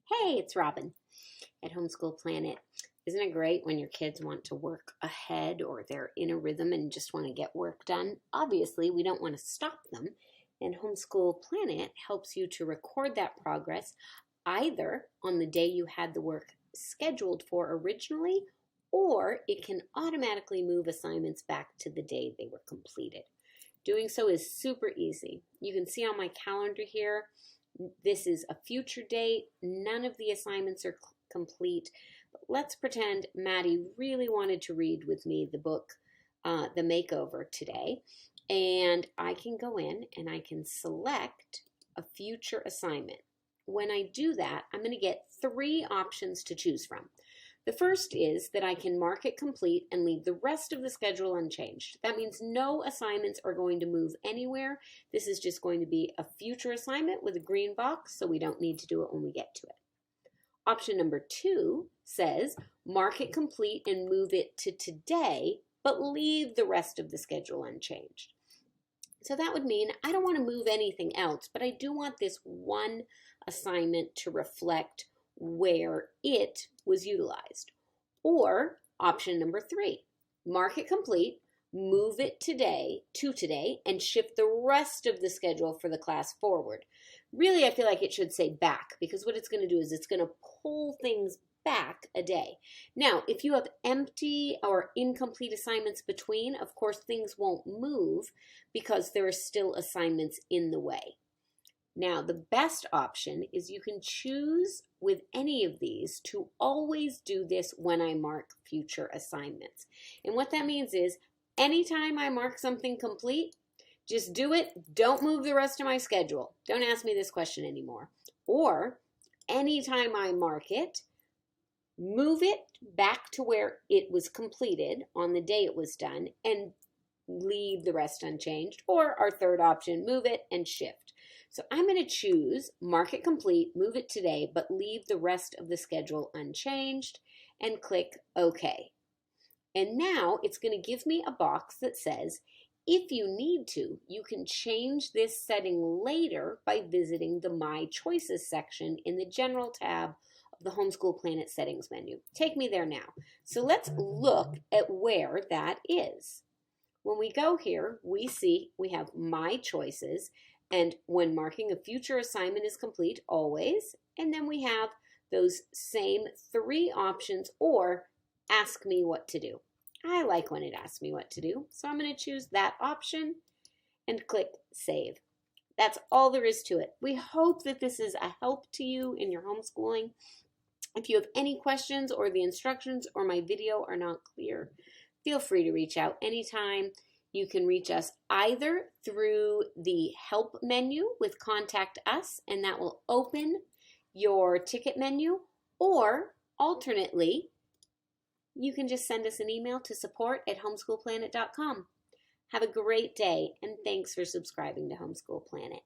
Hey, it's Robin at Homeschool Planet. Isn't it great when your kids want to work ahead or they're in a rhythm and just want to get work done? Obviously, we don't want to stop them, and Homeschool Planet helps you to record that progress either on the day you had the work scheduled for originally, or it can automatically move assignments back to the day they were completed. Doing so is super easy. You can see on my calendar here, this is a future date. None of the assignments are complete. But let's pretend Maddie really wanted to read with me the book, The Makeover, today. And I can go in and I can select a future assignment. When I do that, I'm going to get 3 options to choose from. The first is that I can mark it complete and leave the rest of the schedule unchanged. That means no assignments are going to move anywhere. This is just going to be a future assignment with a green box, so we don't need to do it when we get to it. Option number 2 says mark it complete and move it to today, but leave the rest of the schedule unchanged. So that would mean I don't want to move anything else, but I do want this one assignment to reflect where it was utilized. Or option number 3, mark it complete, move it to today, and shift the rest of the schedule for the class forward. Really, I feel like it should say back, because what it's going to do is it's going to pull things back a day. Now, if you have empty or incomplete assignments between, of course, things won't move because there are still assignments in the way. Now, the best option is you can choose with any of these to always do this when I mark future assignments. And what that means is anytime I mark something complete, just do it. Don't move the rest of my schedule. Don't ask me this question anymore. Or anytime I mark it, move it back to where it was completed on the day it was done and leave the rest unchanged. Or our third option, move it and shift. So I'm going to choose mark it complete, move it today, but leave the rest of the schedule unchanged and click OK. And now it's going to give me a box that says, if you need to, you can change this setting later by visiting the My Choices section in the General tab of the Homeschool Planet settings menu. Take me there now. So let's look at where that is. When we go here, we see we have My Choices. And when marking a future assignment is complete, always. And then we have those same 3 options or ask me what to do. I like when it asks me what to do. So I'm going to choose that option and click Save. That's all there is to it. We hope that this is a help to you in your homeschooling. If you have any questions or the instructions or my video are not clear, feel free to reach out anytime. You can reach us either through the help menu with Contact Us, and that will open your ticket menu, or alternately, you can just send us an email to support@homeschoolplanet.com. Have a great day, and thanks for subscribing to Homeschool Planet.